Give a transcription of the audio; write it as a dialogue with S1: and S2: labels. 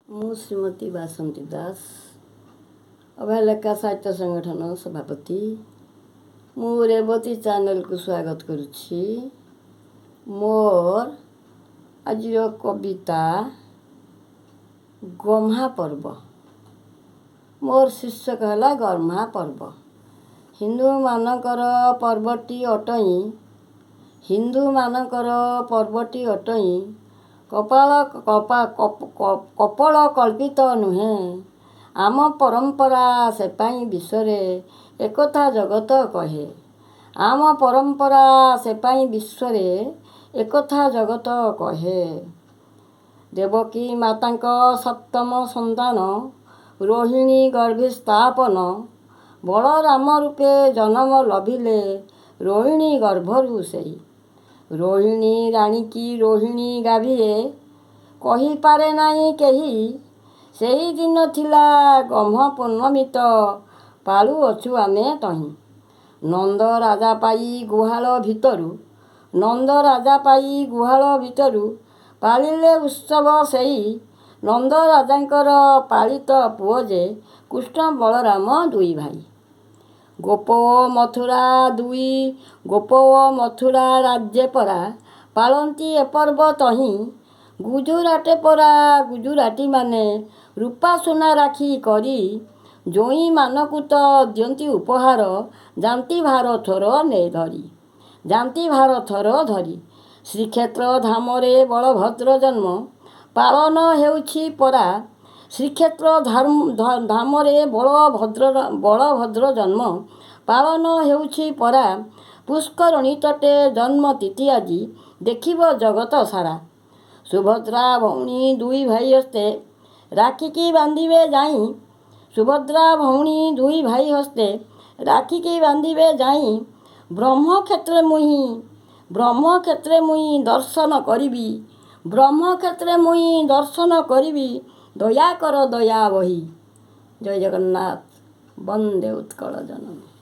S1: ମୁଁ ଶ୍ରୀମତୀ ବାସନ୍ତୀ ଦାସ, ଅବହେଳିକା ସାହିତ୍ୟ ସଂଗଠନ ସଭାପତି। ମୁଁ ରେବତୀ ଚ୍ୟାନେଲକୁ ସ୍ୱାଗତ କରୁଛି। ମୋର ଆଜିର କବିତା ଗହ୍ମା ପର୍ବ। ମୋର ଶୀର୍ଷକ ହେଲା ଗହ୍ମା ପର୍ବ। ହିନ୍ଦୁମାନଙ୍କର ପର୍ବଟି ଅଟଇ କପଳ କଳ୍ପିତ ନୁହେଁ। ଆମ ପରମ୍ପରା ସେପାଇଁ ବିଶ୍ୱରେ ଏକଥା ଜଗତ କହେ। ଆମ ପରମ୍ପରା ସେପାଇଁ ବିଶ୍ୱରେ ଏକଥା ଜଗତ କହେ। ଦେବକୀ ମାତାଙ୍କ ସପ୍ତମ ସନ୍ତାନ ରୋହିଣୀ ଗର୍ଭେ ସ୍ଥାପନ। ବଳରାମ ରୂପେ ଜନ୍ମ ଲଭିଲେ ରୋହିଣୀ ଗର୍ଭରୁ ସେଇ। ରୋହିଣୀ ରାଣୀକି ରୋହିଣୀ ଗାଭିଏ କହିପାରେ ନାହିଁ କେହି। ସେହିଦିନ ଥିଲା ଗହ୍ମା ପୂର୍ଣ୍ଣମୀ ତ ପାଳୁଅଛୁ ଆମେ ତହିଁ। ନନ୍ଦ ରାଜା ପାଇ ଗୁହାଳ ଭିତରୁ ପାଳିଲେ ଉତ୍ସବ ସେଇ। ନନ୍ଦ ରାଜାଙ୍କର ପାଳିତ ପୁଅ ଯେ କୃଷ୍ଣ ବଳରାମ ଦୁଇ ଭାଇ। ଗୋପ ଓ ମଥୁରା ରାଜ୍ୟ ପରା ପାଳନ୍ତି ଏ ପର୍ବ ତହିଁ। ଗୁଜୁରାଟେ ପରା ଗୁଜୁରାଟୀମାନେ ରୂପା ସୁନା ରାକ୍ଷୀ କରି ଜୋଇଁମାନଙ୍କୁ ତ ଦିଅନ୍ତି ଉପହାର। ଯାନ୍ତି ଭାର ଥୋର ଧରି। ଶ୍ରୀକ୍ଷେତ୍ର ଧାମରେ ବଳଭଦ୍ର ଜନ୍ମ ପାଳନ ହେଉଛି ପରା। ଶ୍ରୀକ୍ଷେତ୍ର ଧାମରେ ବଳଭଦ୍ର ଜନ୍ମ ପାଳନ ହେଉଛି ପରା। ପୁଷ୍କରଣୀ ତଟେ ଜନ୍ମ ତିଥି ଆଜି ଦେଖିବ ଜଗତ ସାରା। ସୁଭଦ୍ରା ଭଉଣୀ ଦୁଇ ଭାଇ ହସ୍ତେ ରାକ୍ଷୀକି ବାନ୍ଧିବେ ଯାଇ। ସୁଭଦ୍ରା ଭଉଣୀ ଦୁଇ ଭାଇ ହସ୍ତେ ରାକ୍ଷୀକି ବାନ୍ଧିବେ ଯାଇ। ବ୍ରହ୍ମକ୍ଷେତ୍ରେ ମୁଇଁ ଦର୍ଶନ କରିବି। ଦୟା କର ଦୟା ବହି। ଜୟ ଜଗନ୍ନାଥ। ବନ୍ଦେ ଉତ୍କଳ ଜନନୀ।